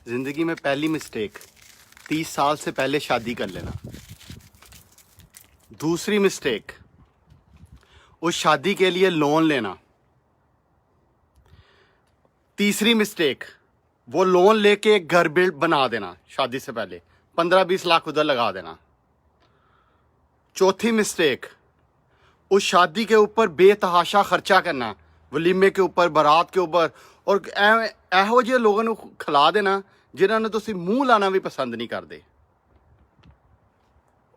जिंदगी में पहली मिस्टेक 30 साल से पहले शादी कर लेना। दूसरी मिस्टेक उस शादी के लिए लोन लेना। तीसरी मिस्टेक वो लोन लेके एक घर बिल्ड बना देना शादी से पहले, 15-20 लाख उधर लगा देना। चौथी मिस्टेक उस शादी के ऊपर बेतहाशा खर्चा करना, वलीमे के ऊपर, बारात के ऊपर, और ਇਹੋ ਜਿਹੇ लोगों ਨੂੰ खिला देना जिन्होंने ਤੁਸੀਂ ਮੂੰਹ ਲਾਣਾ भी पसंद नहीं करते।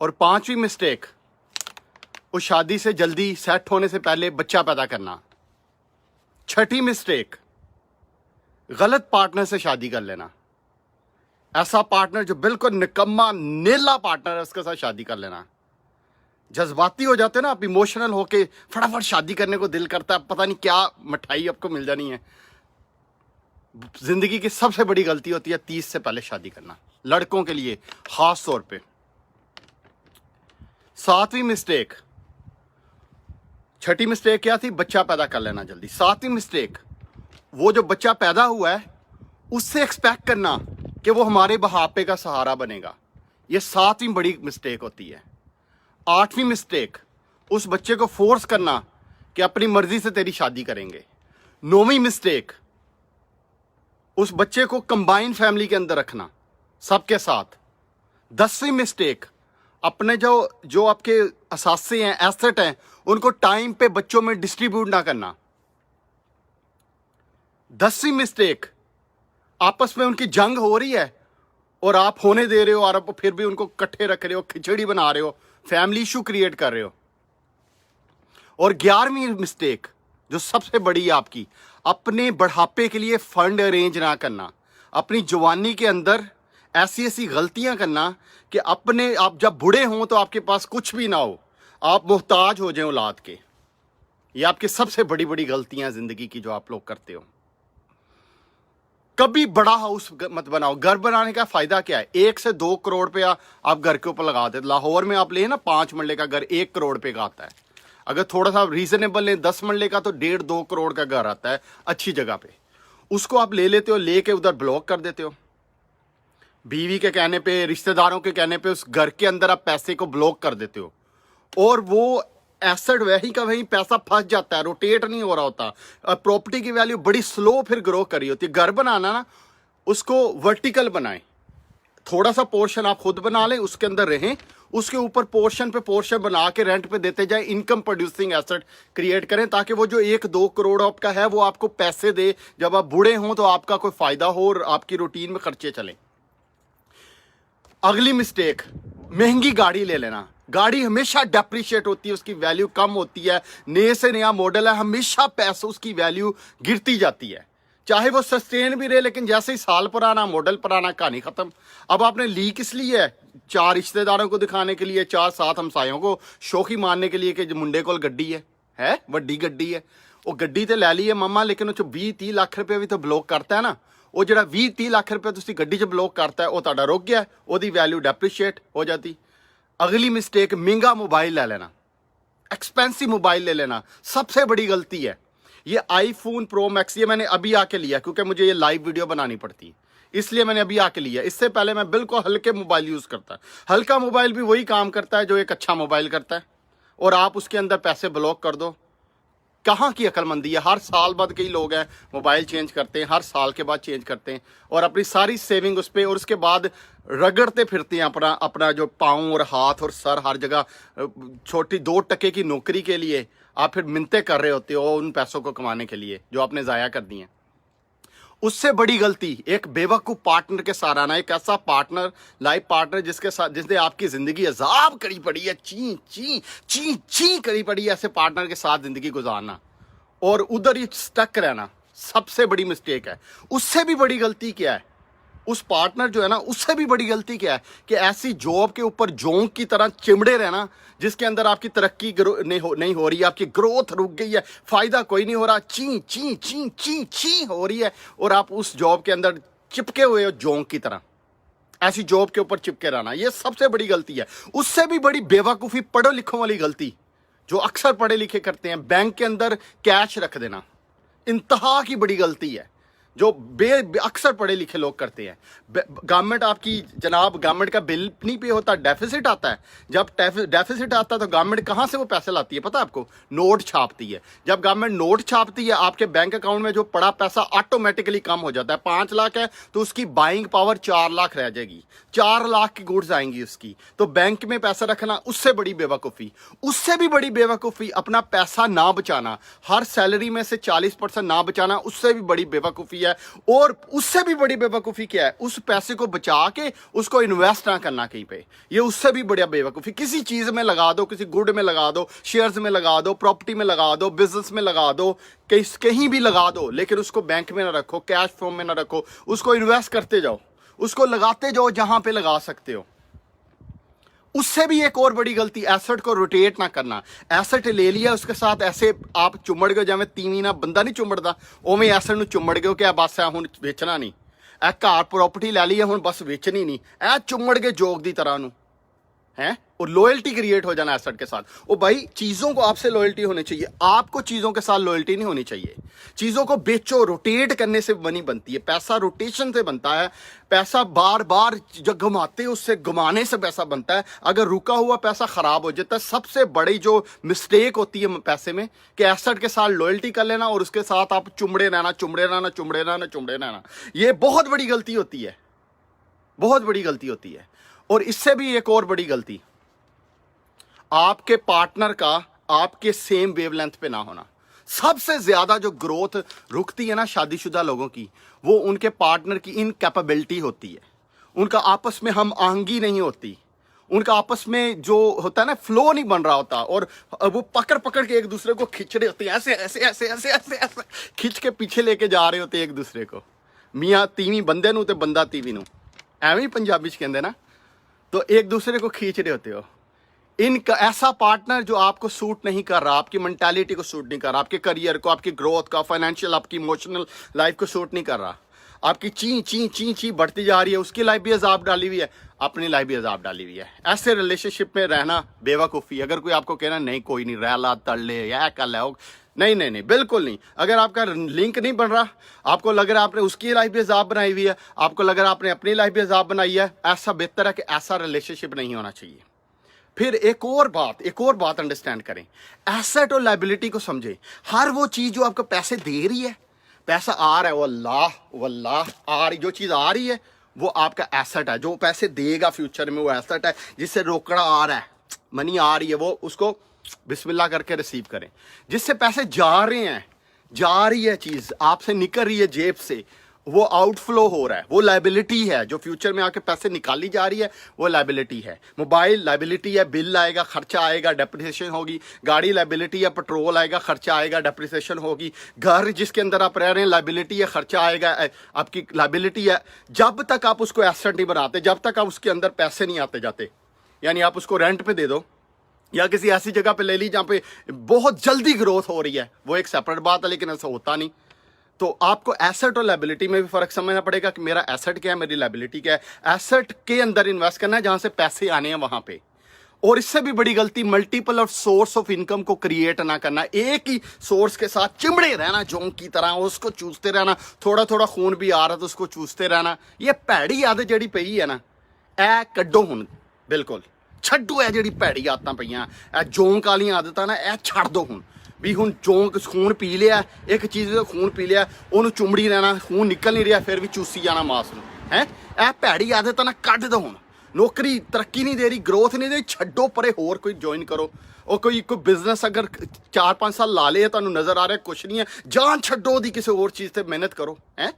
और पांचवी मिस्टेक उस शादी से जल्दी सेट होने से पहले बच्चा पैदा करना। छठी मिस्टेक गलत पार्टनर से शादी कर लेना। ऐसा पार्टनर जो बिल्कुल निकम्मा नेला पार्टनर है, उसके साथ शादी कर लेना। जज्बाती हो जाते हैं ना आप, इमोशनल होके फटाफट शादी करने को दिल करता है, पता नहीं क्या मिठाई आपको मिल जानी है। जिंदगी की सबसे बड़ी गलती होती है 30 से पहले शादी करना, लड़कों के लिए खास तौर पे। सातवीं मिस्टेक, छठी मिस्टेक क्या थी? बच्चा पैदा कर लेना जल्दी। सातवीं मिस्टेक, वो जो बच्चा पैदा हुआ है उससे एक्सपेक्ट करना कि वो हमारे बुढ़ापे का सहारा बनेगा। ये सातवीं बड़ी मिस्टेक होती है। आठवीं मिस्टेक, उस बच्चे को फोर्स करना कि अपनी मर्जी से तेरी शादी करेंगे। नौवीं मिस्टेक, उस बच्चे को कंबाइन फैमिली के अंदर रखना सबके साथ। 10वीं मिस्टेक, अपने जो आपके असासे हैं, एसेट हैं, उनको टाइम पे बच्चों में डिस्ट्रीब्यूट ना करना। 10वीं मिस्टेक, आपस में उनकी जंग हो रही है और आप होने दे रहे हो, और आप फिर भी उनको इकट्ठे रख रहे हो, खिचड़ी बना रहे हो, फैमिली इशू क्रिएट कर रहे हो। और 11वीं मिस्टेक जो सबसे बड़ी है आपकी, अपने बढ़ापे के लिए फंड अरेंज ना करना। अपनी जवानी के अंदर ऐसी ऐसी गलतियां करना कि आप जब बूढ़े हों तो आपके पास कुछ भी ना हो, आप मोहताज हो जाएं औलाद के। ये आपकी सबसे बड़ी बड़ी गलतियां जिंदगी की जो आप लोग करते हो। कभी बड़ा हाउस मत बनाओ। घर बनाने का फायदा क्या है? 1 से 2 करोड़ रुपया आप घर के ऊपर लगा देते। लाहौर में आप ले ना 5 मरले का घर 1 करोड़ रुपये का आता है। अगर थोड़ा सा रीजनेबल लें 10 मरले का तो 1.5-2 करोड़ का घर आता है अच्छी जगह पे। उसको आप ले लेते हो, लेके उधर ब्लॉक कर देते हो। बीवी के कहने पे, रिश्तेदारों के कहने पे उस घर के अंदर आप पैसे को ब्लॉक कर देते हो, और वो एसेट वही का वही पैसा फंस जाता है, रोटेट नहीं हो रहा होता। प्रॉपर्टी की वैल्यू बड़ी स्लो फिर ग्रो कर रही होती है। घर बनाना ना, उसको वर्टिकल बनाएं। थोड़ा सा पोर्शन आप खुद बना लें, उसके अंदर रहें, उसके ऊपर पोर्शन पे पोर्शन बना के रेंट पे देते जाए। इनकम प्रोड्यूसिंग एसेट क्रिएट करें ताकि वो जो 1-2 करोड़ आपका है वो आपको पैसे दे, जब आप बूढ़े हों तो आपका कोई फायदा हो और आपकी रूटीन में खर्चे चलें। अगली मिस्टेक, महंगी गाड़ी ले लेना। गाड़ी हमेशा डेप्रिशिएट होती है, उसकी वैल्यू कम होती है। नए से नया मॉडल है, हमेशा पैसों उसकी वैल्यू गिरती जाती है, चाहे वो सस्टेन भी रहे, लेकिन जैसे ही साल पुराना, मॉडल पुराना, कहानी खत्म। अब आपने ली किस लिए है? 4 रिश्तेदारों को दिखाने के लिए, 4-7 हमसायों को शौकी मारने के लिए कि मुंडे को गड्डी है वड्डी गड्डी है। वो गड्डी तो ले ली है मम्मा, लेकिन 20-30 लाख रुपये भी तो ब्लॉक करता है ना। वो जो 20-30 लाख रुपये तुसी गड्डी च ब्लॉक करता है, वो तुहाडा रुक गया, ਉਹਦੀ वैल्यू डेप्रिशिएट हो जाती। अगली मिस्टेक, महंगा मोबाइल ले लेना, एक्सपेंसिव मोबाइल ले लेना, सबसे बड़ी गलती है। ये आईफोन प्रो मैक्स, ये मैंने अभी आके लिया क्योंकि मुझे ये लाइव वीडियो बनानी पड़ती, इसलिए मैंने अभी आके लिया। इससे पहले मैं बिल्कुल हल्के मोबाइल यूज़ करता। हल्का मोबाइल भी वही काम करता है जो एक अच्छा मोबाइल करता है, और आप उसके अंदर पैसे ब्लॉक कर दो। कहाँ की अक्लमंदी है? हर साल बाद कई लोग हैं मोबाइल चेंज करते हैं, हर साल के बाद चेंज करते हैं, और अपनी सारी सेविंग उस पर, और उसके बाद रगड़ते फिरते हैं अपना जो पाँव और हाथ और सर हर जगह। छोटी 2 टके की नौकरी के लिए आप फिर मिन्नतें कर रहे होते हो उन पैसों को कमाने के लिए जो आपने ज़ाया कर दी हैं। उससे बड़ी गलती, एक बेवकूफ़ पार्टनर के साथ आना। एक ऐसा पार्टनर, लाइफ पार्टनर जिसने आपकी ज़िंदगी अजाब करी पड़ी है, ची ची ची ची करी पड़ी है, ऐसे पार्टनर के साथ ज़िंदगी गुजारना और उधर ही स्टक रहना सबसे बड़ी मिस्टेक है। उससे भी बड़ी गलती क्या है? उस पार्टनर जो है ना, उससे भी बड़ी गलती क्या है कि ऐसी जॉब के ऊपर जोंक की तरह चिमड़े रहना जिसके अंदर आपकी तरक्की नहीं हो रही है, आपकी ग्रोथ रुक गई है, फ़ायदा कोई नहीं हो रहा, ची ची ची ची ची हो रही है, और आप उस जॉब के अंदर चिपके हुए हो जोंक की तरह। ऐसी जॉब के ऊपर चिपके रहना, ये सबसे बड़ी गलती है। उससे भी बड़ी बेवकूफ़ी, पढ़ो लिखों वाली गलती जो अक्सर पढ़े लिखे करते हैं, बैंक के अंदर कैश रख देना, इंतहा की बड़ी गलती है। जो अक्सर पढ़े लिखे लोग करते हैं। गवर्नमेंट आपकी जनाब, गवर्नमेंट का बिल नहीं पे होता, डेफिसिट आता है। जब डेफिसिट आता है तो गवर्नमेंट कहाँ से वो पैसे लाती है पता है आपको? नोट छापती है। जब गवर्नमेंट नोट छापती है, आपके बैंक अकाउंट में जो पड़ा पैसा ऑटोमेटिकली कम हो जाता है। 5 लाख है तो उसकी बाइंग पावर 4 लाख रह जाएगी, 4 लाख की गुड्स आएंगी उसकी। तो बैंक में पैसा रखना उससे बड़ी बेवकूफ़ी। उससे भी बड़ी बेवकूफ़ी अपना पैसा ना बचाना, हर सैलरी में से 40% ना बचाना, उससे भी बड़ी बेवकूफ़ी है। और उससे भी बड़ी बेवकूफ़ी क्या है? उस पैसे को बचा के उसको इन्वेस्ट ना करना कहीं पे, ये उससे भी बढ़िया बेवकूफ़ी। किसी चीज़ में लगा दो, किसी गुड में लगा दो, शेयर्स में लगा दो, प्रॉपर्टी में लगा दो, बिजनेस में लगा दो, कहीं भी लगा दो, लेकिन उसको बैंक में ना रखो, कैश फॉर्म में ना रखो, उसको इन्वेस्ट करते जाओ, उसको लगाते जाओ जहां पे लगा सकते हो। उससे भी एक और बड़ी गलती, एसेट को रोटेट ना करना। एसेट ले लिया, उसके साथ ऐसे आप चुमड़ गए, जिवें तीवी ना बंदा नहीं चुमड़दा, उवें एसेट नूं चुमड़ गए कि बस हुण वेचना नहीं, ए घर प्रॉपर्टी लै ली है हुण बस वेचनी नहीं, ए चुमड़ गए जोग दी तरह नूं है। और लॉयल्टी क्रिएट हो जाना एसेट के साथ। ओ भाई, चीजों को आपसे लॉयल्टी होनी चाहिए, आपको चीजों के साथ लॉयल्टी नहीं होनी चाहिए। चीजों को बेचो, रोटेट करने से मनी बनती है, पैसा रोटेशन से बनता है। पैसा बार बार जब घुमाते हैं उससे घुमाने से पैसा बनता है। अगर रुका हुआ पैसा खराब हो जाता है। सबसे बड़ी जो मिस्टेक होती है पैसे में कि एसेट के साथ लॉयल्टी कर लेना और उसके साथ आप चुमड़े रहना, चुमड़े रहना, चुमड़े रहना, चुमड़े रहना। ये बहुत बड़ी गलती होती है, बहुत बड़ी गलती होती है। और इससे भी एक और बड़ी गलती, आपके पार्टनर का आपके सेम वेवलेंथ पे ना होना। सबसे ज्यादा जो ग्रोथ रुकती है ना शादीशुदा लोगों की, वो उनके पार्टनर की इनकैपेबिलिटी होती है। उनका आपस में हम आहंगी नहीं होती, उनका आपस में जो होता है ना फ्लो नहीं बन रहा होता, और वो पकड़ पकड़ के एक दूसरे को खींच रहे होते हैं, ऐसे ऐसे ऐसे ऐसे ऐसे ऐसे खींच के पीछे लेके जा रहे होते हैं एक दूसरे को। मियाँ तीवी बंदे नूं ते बंदा तीवी नूं, एवं ही पंजाबी च कहंदे ना। तो एक दूसरे को खींच रहे होते हो। इनका ऐसा पार्टनर जो आपको सूट नहीं कर रहा, आपकी मेंटालिटी को सूट नहीं कर रहा, आपके करियर को, आपकी ग्रोथ का, फाइनेंशियल, आपकी इमोशनल लाइफ को सूट नहीं कर रहा, आपकी ची ची ची ची बढ़ती जा रही है, उसकी लाइफ भी अजाब डाली हुई है, अपनी लाइफ भी अजाब डाली हुई है। ऐसे रिलेशनशिप में रहना बेवकूफ़ी। अगर कोई आपको कहना नहीं कोई नहीं रह ला तड़ ले या कर ले, नहीं नहीं नहीं, बिल्कुल नहीं। अगर आपका लिंक नहीं बन रहा, आपको लग रहा है आपने उसकी लाइफ भी अजाब बनाई हुई है, आपको लग रहा है आपने अपनी लाइफ भी अजाब बनाई है, ऐसा बेहतर है कि ऐसा रिलेशनशिप नहीं होना चाहिए। फिर एक और बात अंडरस्टैंड करें, एसेट और लायबिलिटी को समझें। हर वो चीज जो आपको पैसे दे रही है, पैसा आ रहा है, वल्लाह आ रही, जो चीज आ रही है वो आपका एसेट है। जो पैसे देगा फ्यूचर में वो एसेट है। जिससे रोकड़ा आ रहा है, मनी आ रही है, वो उसको बिस्मिल्लाह करके रिसीव करें। जिससे पैसे जा रहे हैं, जा रही है चीज आपसे निकल रही है जेब से, वो आउटफ्लो हो रहा है, वो लायबिलिटी है। जो फ्यूचर में आके पैसे निकाली जा रही है वो लायबिलिटी है। मोबाइल लायबिलिटी है, बिल आएगा, खर्चा आएगा, डेप्रिसिएशन होगी। गाड़ी लायबिलिटी है, पेट्रोल आएगा, खर्चा आएगा, डेप्रिसिएशन होगी। घर जिसके अंदर आप रह रहे हैं लायबिलिटी है, खर्चा आएगा, आपकी लायबिलिटी है। जब तक आप उसको एसेट नहीं बनाते, जब तक आप उसके अंदर पैसे नहीं आते जाते, यानी आप उसको रेंट पे दे दो या किसी ऐसी जगह पे ले ली जहाँ पे बहुत जल्दी ग्रोथ हो रही है, वो एक सेपरेट बात है, लेकिन ऐसा होता नहीं। तो आपको एसेट और लायबिलिटी में भी फर्क समझना पड़ेगा कि मेरा एसेट क्या है, मेरी लायबिलिटी क्या है। एसेट के अंदर इन्वेस्ट करना है जहां से पैसे आने हैं वहां पे। और इससे भी बड़ी गलती, multiple of source of income को क्रिएट ना करना। एक ही सोर्स के साथ चिमड़े रहना जोंक की तरह, उसको चूसते रहना। थोड़ा थोड़ा खून भी आ रहा तो उसको चूसते रहना। ये भैड़ी आदत जड़ी पई है ना, ए कड्डो हुण, बिल्कुल छड्डो। है जड़ी भैड़ी आदतां पईयां, ए जोंक वाली आदतां ना, ए छड्ड दो हुण। भी हुण जोंक खून पी लिया, एक चीज़ का खून पी लिया, उन्होंने चुमड़ी रहना, खून निकल नहीं रहा, फिर भी चूसी जाना मास नूं है। ए भैड़ी आदत ना कड्ड दो हुण। नौकरी तरक्की नहीं दे रही, ग्रोथ नहीं दे रही, छड्डो परे, होर कोई ज्वाइन करो। और कोई बिजनेस अगर 4-5 साल ला ले, तुहानूं नज़र आ रहा है कुछ नहीं है, जान छड्डो दी किसी होर चीज़ ते मेहनत करो है।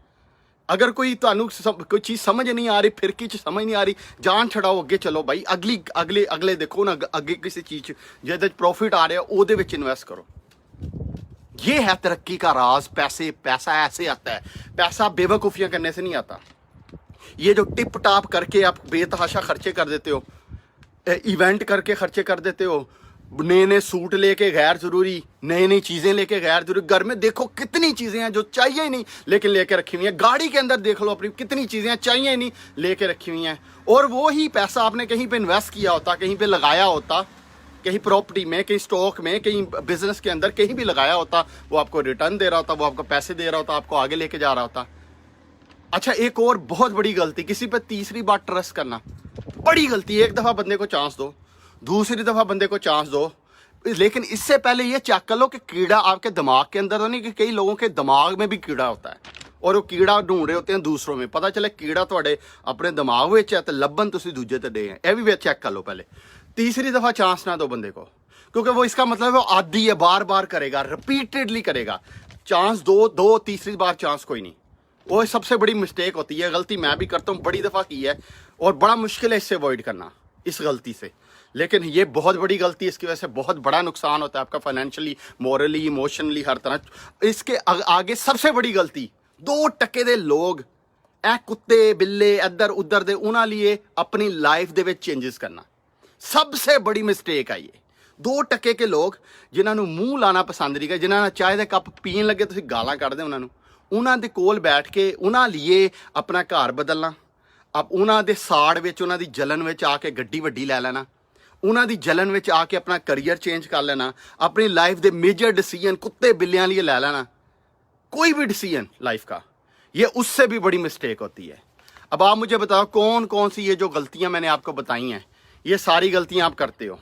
अगर कोई तुहानूं कोई चीज़ समझ नहीं आ रही, फिरकी च समझ नहीं आ रही, जान छड़ाओ, अगे चलो भाई। अगले देखो ना, अगे किसी चीज़ जिहदे प्रॉफिट आ रहा है उहदे विच इन्वेस्ट करो। ये है तरक्की का राज। पैसा ऐसे आता है, पैसा बेवकूफ़ियां करने से नहीं आता। ये जो टिप टाप करके आप बेतहाशा खर्चे कर देते हो, इवेंट करके खर्चे कर देते हो, नए नए सूट लेके गैर जरूरी, नई नई चीज़ें लेके गैर जरूरी। घर में देखो कितनी चीज़ें हैं जो चाहिए ही नहीं लेकिन लेके रखी हुई हैं। गाड़ी के अंदर देख लो अपनी, कितनी चीज़ें चाहिए ही नहीं लेके रखी हुई हैं। और वो ही पैसा आपने कहीं पे इन्वेस्ट किया होता, कहीं पे लगाया होता, कहीं प्रॉपर्टी में, कहीं स्टॉक में, कहीं बिजनेस के अंदर, कहीं भी लगाया होता, वो आपको रिटर्न दे रहा होता, वो आपको पैसे दे रहा होता, आपको आगे लेके जा रहा होता। अच्छा, एक और बहुत बड़ी गलती, किसी पे तीसरी बार ट्रस्ट करना बड़ी गलती है। एक दफ़ा बंदे को चांस दो, दूसरी दफ़ा बंदे को चांस दो, लेकिन इससे पहले ये चेक कर लो कि कीड़ा आपके दिमाग के अंदर तो नहीं, कि कई लोगों के दिमाग में भी कीड़ा होता है और वो कीड़ा ढूंढ रहे होते हैं दूसरों में। पता चले कीड़ा थोड़े अपने दिमाग में है तो लब्बन तुसी दूजे ते दे हैं। यह भी चेक कर लो पहले। तीसरी दफ़ा चांस ना दो बंदे को, क्योंकि वो इसका मतलब वो आदी है, बार बार करेगा, रिपीटेडली करेगा। चांस दो तीसरी बार चांस कोई नहीं। वो सबसे बड़ी मिस्टेक होती है, गलती मैं भी करता हूँ, बड़ी दफ़ा की है और बड़ा मुश्किल है इससे अवॉइड करना, इस गलती से। लेकिन ये बहुत बड़ी गलती है, इसकी वजह से बहुत बड़ा नुकसान होता है आपका, फाइनेंशियली, मोरली, इमोशनली, हर तरह। इसके आगे सबसे बड़ी गलती, 2% ਦੇ ਲੋग ਇਹ ਕੁੱਤੇ ਬਿੱਲੇ ਇੱਧਰ ਉੱਧਰ ਦੇ ਉਹਨਾਂ ਲਈ ਆਪਣੀ ਲਾਈਫ ਦੇ ਵਿੱਚ ਚੇਂजेस ਕਰਨਾ सबसे बड़ी मिस्टेक आई है। 2% के लोग जिन्हां नूं मूँह लाना पसंद नहीं, जिन्हां चाय दे कप पीन लगे तुसीं गालां कढदे उन्हां नूं, उन्हां दे कोल बैठ के उन्हां लिए अपना घर बदलना, उन्हां दे साड़ विच, उन्हां दी जलन विच आके गड्डी वड्डी लै लेना, उन्हां दी जलन विच आके अपना करियर चेंज कर लेना, अपनी लाइफ दे मेजर डिसीजन कुत्ते बिल्लियां लिए लै लेना, कोई भी डिसीजन लाइफ का, ये उससे भी बड़ी मिस्टेक होती है। अब आप मुझे बताओ कौन कौन सी ये जो गलतियां मैंने आपको बताई हैं, ये सारी गलतियां आप करते हो?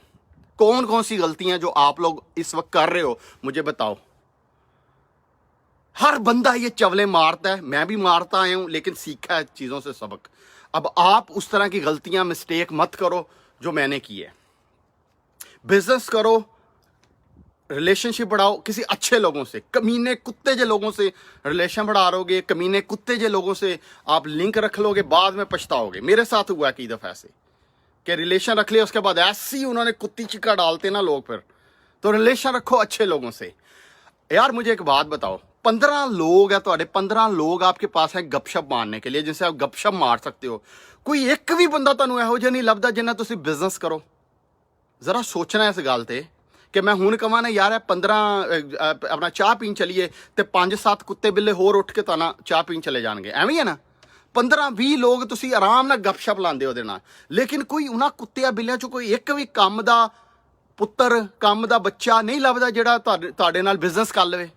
कौन कौन सी गलतियां जो आप लोग इस वक्त कर रहे हो मुझे बताओ। हर बंदा ये चवले मारता है, मैं भी मारता आया हूं, लेकिन सीखा है चीज़ों से सबक। अब आप उस तरह की गलतियां, मिस्टेक मत करो जो मैंने की है। बिजनेस करो, रिलेशनशिप बढ़ाओ किसी अच्छे लोगों से, कमीने कुत्ते जे लोगों से रिलेशन बढ़ा लोगे, कमीने कुत्ते जे लोगों से आप लिंक रख लोगे, बाद में पछताओगे। मेरे साथ हुआ कई दफ़ा ऐसे कि रिलेशन रख लिया, उसके बाद ऐसी उन्होंने कुत्ती चिक्का डालते ना लोग, फिर तो रिलेशन रखो अच्छे लोगों से। यार मुझे एक बात बताओ, 15 लोग है तो 15 लोग आपके पास है गपशप मारने के लिए, जिनसे आप गपशप मार सकते हो। कोई एक भी बंदा तुहानू इहो जिहा नहीं लभदा जिन्ना तुसीं बिजनेस करो। जरा सोचना इस गल ते कि मैं हुण कहां ना यार 15 अपना चाह पीन चलीए तो 5-7 कुत्ते बिल्ले होर उठ के तुहानू चाह पीन चले जाएंगे, एवं है ना। 15-20 लोग तुसीं आराम नाल गपशप लांदे हो, लेकिन कोई उन्हां कुत्तियां बिल्लियां चों कोई एक भी काम दा पुत्तर, काम दा बच्चा नहीं लभदा जिहड़ा तुहाडे नाल बिजनेस कर लवे,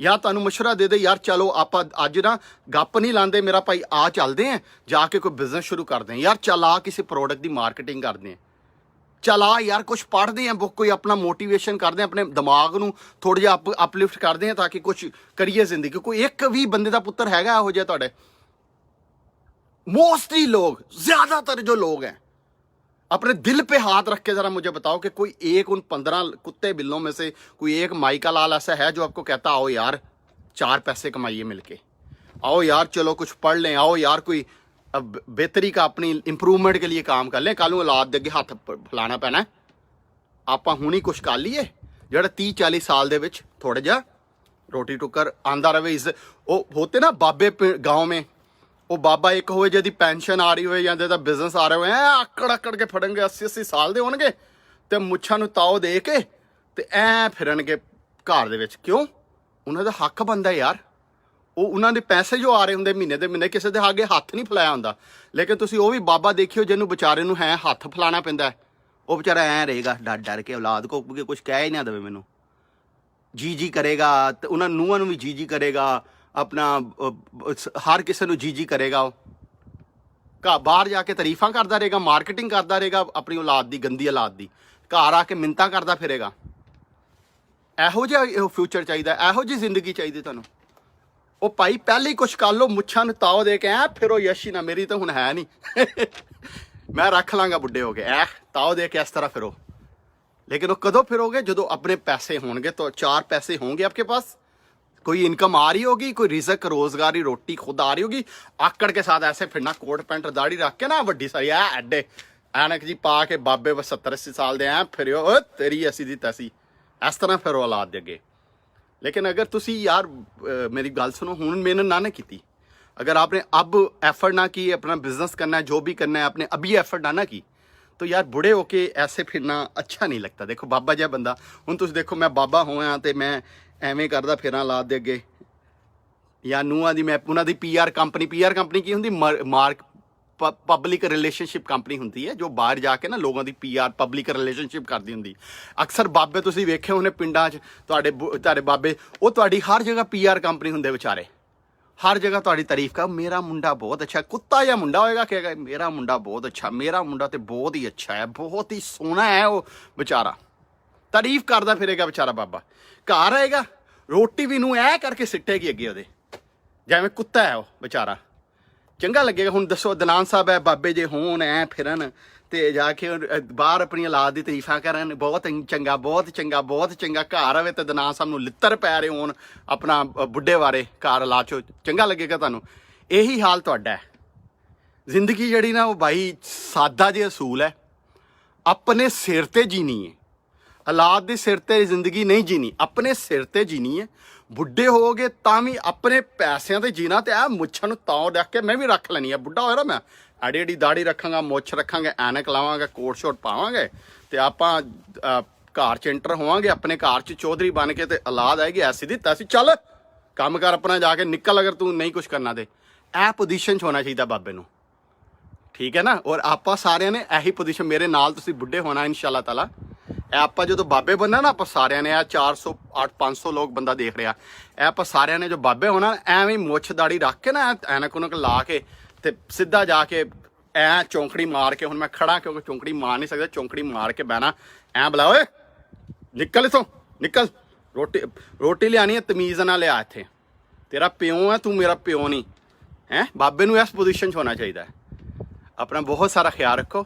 या तुहानू मशवरा दे दे यार चलो आप अज ना गप नहीं लाते मेरा भाई, आ चलते हैं जाके कोई बिजनेस शुरू करते हैं, यार चल आ किसी प्रोडक्ट की मार्केटिंग करते हैं, चल आ यार कुछ पढ़ते हैं बुक, कोई अपना मोटिवेशन करते हैं, अपने दिमाग नूं थोड़ा जिहा अपलिफ्ट करते हैं ताकि कुछ करिए जिंदगी। कोई एक भी बंदे का पुत्तर हैगा इहो जिहा तुहाडे? मोस्टली लोग, ज्यादातर जो लोग हैं, अपने दिल पे हाथ रख के जरा मुझे बताओ कि कोई एक उन 15 कुत्ते बिल्लों में से कोई एक माइका लाल ऐसा है जो आपको कहता आओ यार 4 पैसे कमाइए मिलके, आओ यार चलो कुछ पढ़ लें, आओ यार कोई बेहतरी का अपनी इंप्रूवमेंट के लिए काम कर लें, कल नूं औलाद दे अगे हथ फैलाना पैना है। आप हुणी कुछ कर लीए जिहड़ा 30-40 साल दे विच थोड़ा जिहा रोटी टुक्कर आंदा रहे। इस वो होते ना बाबे गाँव में, वो बाबा एक होए जिहदी पेंशन आ रही होए या जिहदा बिजनेस आ रहा होए, आकड़ आकड़ के फड़नगे, 80-80 साल दे होणगे ते मुच्छां नूं ताओ दे के ते ऐ फिरनगे घर दे विच। क्यों? उन्हां दा हक बनदा यार, वो उन्होंने पैसे जो आ रहे होंगे महीने के महीने, किसी के आगे हथ नहीं फैलाया होंगे। लेकिन तुसी वो भी बाबा देखियो जिन्होंने बेचारे नूं है हथ फैलाना पैंदा है, वो बेचारा ऐ रहेगा डर डर के औलाद को कुछ कह ही ना देवे, मैनू जी करेगा, तो उन्होंने नूहां नूं भी जी करेगा, अपना हर किसी नूं जी करेगा, बाहर जाके तारीफां करता रहेगा, मार्केटिंग करता रहेगा अपनी औलाद की, गंदी औलाद की, घर आके मिन्नतां करता फिरेगा। इहो जिहा फ्यूचर चाहिए, इहो जी जिंदगी चाहिए तुहानूं? ਉਹ ਭਾਈ ਪਹਿਲੇ ਹੀ ਕੁਛ ਕਰ ਲਓ, ਮੁੱਛਾਂ ਨੂੰ ਤਾਓ ਦੇ ਕੇ ਐ ਫਿਰੋ ਯਸ਼ੀ ਨਾ, ਮੇਰੀ ਤਾਂ ਹੁਣ ਹੈ ਨਹੀਂ ਮੈਂ ਰੱਖ ਲਾਂਗਾ ਬੁੱਢੇ ਹੋ ਕੇ, ਐ ਤਾਓ ਦੇ ਕੇ ਇਸ ਤਰ੍ਹਾਂ ਫਿਰੋ। लेकिन वो कदों फिरोगे जो अपने पैसे होंगे, तो 4 पैसे होंगे आपके पास, कोई इनकम आ रही होगी, कोई रिजक रोजगारी रोटी खुद आ रही होगी। आकड़ के साथ ऐसे फिरना, कोट पैंट दाढ़ी रख के ना वड्डी सारी एडे ऐनक जी पा के बाबे 70-80 साल दे फिर तेरी ऐसी दी तैसी, इस तरह फिरो औलाद दे अगे। लेकिन अगर तुसी यार मेरी गल सुनो, हुण मेहनत ना की, अगर आपने अब एफर्ट ना की, अपना बिजनेस करना है, जो भी करना है, आपने अभी एफर्ट ना की, तो यार बुढ़े होके ऐसे फिरना अच्छा नहीं लगता। देखो बाबा जिहा बंदा, हुण तुसीं देखो मैं बाबा होया तो मैं एवें करदा फिरां औलाद दे अगे, या नूहां दी मैं उन्हां दी पीआर कंपनी की हुंदी, मार्क पब्लिक रिलेशनशिप कंपनी हुंदी है, जो बाहर जाके ना लोगों की पीआर पब्लिक रिलेशनशिप करती हुंदी। अक्सर बाबे तुसीं वेखे होने पिंडां 'च, तुहाडे बाबे वो तुहाडी हर जगह पीआर कंपनी हुंदे बेचारे, हर जगह तुहाडी तारीफ कर, मेरा मुंडा बहुत अच्छा, कुत्ता या मुंडा होएगा कहेगा मेरा मुंडा बहुत अच्छा, मेरा मुंडा तो बहुत ही अच्छा है, बहुत ही सोहना है वो बेचारा, तारीफ करदा फिरेगा बेचारा बाबा। घर आएगा रोटी भी नूं ऐ करके सिੱਟੇਗੀ ਅੱਗੇ ਉਹਦੇ, ਜਿਵੇਂ ਕੁੱਤਾ ਹੈ ਉਹ बेचारा, ਚੰਗਾ ਲੱਗੇਗਾ। ਹੁਣ ਦੱਸੋ ਦਨਾਨ ਸਾਹਿਬ ਹੈ ਬਾਬੇ ਜੇ ਹੋਣ ਐ ਫਿਰਨ ਤੇ ਜਾ ਕੇ ਬਾਹਰ ਆਪਣੀ ਔਲਾਦ ਦੀ ਤਾਰੀਫਾਂ ਕਰਨ, ਬਹੁਤ ਚੰਗਾ ਬਹੁਤ ਚੰਗਾ ਬਹੁਤ ਚੰਗਾ। ਘਰ ਆਵੇ ਤੇ ਦਨਾਨ ਸਾਹਿਬ ਨੂੰ ਲਿੱਤਰ ਪੈ ਰਹੇ ਹੋਣ ਆਪਣਾ ਬੁੱਢੇ ਬਾਰੇ, ਘਰ ਲਾ ਚੋ, ਚੰਗਾ ਲੱਗੇਗਾ ਤੁਹਾਨੂੰ। ਇਹੀ ਹਾਲ ਤੁਹਾਡਾ ਹੈ। ਜ਼ਿੰਦਗੀ ਜਿਹੜੀ ਨਾ ਉਹ ਬਾਈ ਸਾਦਾ ਜਿਹਾ ਅਸੂਲ ਹੈ, ਆਪਣੇ ਸਿਰ ਤੇ ਜੀਣੀ ਹੈ, ਔਲਾਦ ਦੇ ਸਿਰ ਤੇ ਜ਼ਿੰਦਗੀ ਨਹੀਂ ਜੀਣੀ, ਆਪਣੇ ਸਿਰ ਤੇ ਜੀਣੀ ਹੈ। ਬੁੱਢੇ ਹੋਗੇ ਤਾਂ ਵੀ ਆਪਣੇ ਪੈਸਿਆਂ ਤੇ ਜੀਣਾ। ਤੇ ਇਹ ਮੁੱਛਾਂ ਨੂੰ ਤਾਂ ਰੱਖ ਕੇ ਮੈਂ ਵੀ ਰੱਖ ਲੈਣੀ ਆ, ਬੁੱਢਾ ਹੋਇਆ ਨਾ ਮੈਂ ਐਡੀ ਐਡੀ ਦਾੜੀ ਰੱਖਾਂਗਾ, ਮੁੱਛ ਰੱਖਾਂਗੇ, ਐਨਕ ਲਾਵਾਂਗੇ, ਕੋਟ ਸ਼ੋਟ ਪਾਵਾਂਗੇ ਤੇ ਆਪਾਂ ਘਰ 'ਚ ਐਂਟਰ ਹੋਵਾਂਗੇ ਆਪਣੇ ਘਰ 'ਚ ਚੌਧਰੀ ਬਣ ਕੇ, ਤੇ ਔਲਾਦ ਆਏਗੀ ਐਸੀ ਦੀ ਤੈਸੀ, ਚੱਲ ਕੰਮ ਕਰ ਆਪਣਾ ਜਾ ਕੇ ਨਿਕਲ, ਅਗਰ ਤੂੰ ਨਹੀਂ ਕੁਛ ਕਰਨਾ ਤੇ। ਇਹ ਪੋਜੀਸ਼ਨ 'ਚ ਹੋਣਾ ਚਾਹੀਦਾ ਬਾਬੇ ਨੂੰ, ਠੀਕ ਹੈ ਨਾ। ਔਰ ਆਪਾਂ ਸਾਰਿਆਂ ਨੇ ਇਹੀ ਪੋਜੀਸ਼ਨ, ਮੇਰੇ ਨਾਲ ਤੁਸੀਂ ਬੁੱਢੇ ਹੋਣਾ ਇਨਸ਼ਾਅੱਲਾ ਤਾਲਾ। ਇਹ ਆਪਾਂ ਜਦੋਂ ਬਾਬੇ ਬਣਨਾ ਨਾ, ਆਪਾਂ ਸਾਰਿਆਂ ਨੇ, ਇਹ 400 500 ਲੋਕ ਬੰਦਾ ਦੇਖ ਰਿਹਾ, ਇਹ ਆਪਾਂ ਸਾਰਿਆਂ ਨੇ ਜੋ ਬਾਬੇ ਹੋਣਾ, ਐਵੇਂ ਮੁੱਛ ਦਾੜੀ ਰੱਖ ਕੇ ਨਾ, ਐਨਕ ਉਨਕ ਲਾ ਕੇ ਤੇ ਸਿੱਧਾ ਜਾ ਕੇ ਐ ਚੌਂਕੜੀ ਮਾਰ ਕੇ, ਹੁਣ ਮੈਂ ਖੜਾ ਕਿਉਂਕਿ ਚੌਂਕੜੀ ਮਾਰ ਨਹੀਂ ਸਕਦਾ, ਚੌਂਕੜੀ ਮਾਰ ਕੇ ਬਹਿਣਾ, ਐ ਬੁਲਾ ਓਏ ਨਿਕਲ ਇੱਥੋਂ ਨਿਕਲ, ਰੋਟੀ ਲਿਆਣੀ ਹੈ ਤਮੀਜ਼ ਨਾਲ ਲਿਆ, ਇੱਥੇ ਤੇਰਾ ਪਿਓ ਹੈ, ਤੂੰ ਮੇਰਾ ਪਿਓ ਨਹੀਂ ਹੈ। ਬਾਬੇ ਨੂੰ ਇਸ ਪੋਜੀਸ਼ਨ 'ਚ ਹੋਣਾ ਚਾਹੀਦਾ ਹੈ। ਆਪਣਾ ਬਹੁਤ ਸਾਰਾ ਖਿਆਲ ਰੱਖੋ,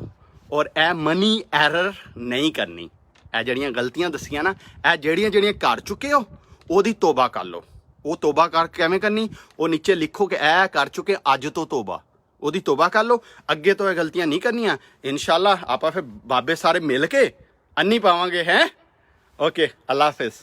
ਔਰ ਇਹ ਮਨੀ ਐਰਰ ਨਹੀਂ ਕਰਨੀ। ਇਹ ਜਿਹੜੀਆਂ ਗਲਤੀਆਂ ਦੱਸੀਆਂ ਨਾ, ਇਹ ਜਿਹੜੀਆਂ ਕਰ ਚੁੱਕੇ ਹੋ ਉਹਦੀ ਤੋਬਾ ਕਰ ਲਓ। ਉਹ ਤੋਬਾ ਕਰ ਕਿਵੇਂ ਕਰਨੀ, ਉਹ ਨੀਚੇ ਲਿਖੋ ਕਿ ਇਹ ਕਰ ਚੁੱਕੇ ਅੱਜ ਤੋਂ ਤੋਬਾ, ਉਹਦੀ ਤੋਬਾ ਕਰ ਲਓ। ਅੱਗੇ ਤੋਂ ਇਹ ਗਲਤੀਆਂ ਨਹੀਂ ਕਰਨੀਆਂ। ਇਨਸ਼ਾਅੱਲਾ ਆਪਾਂ ਫਿਰ ਬਾਬੇ ਸਾਰੇ ਮਿਲ ਕੇ ਅੰਨੀ ਪਾਵਾਂਗੇ ਹੈ। ਓਕੇ, ਅੱਲਾ ਹਾਫਿਜ਼।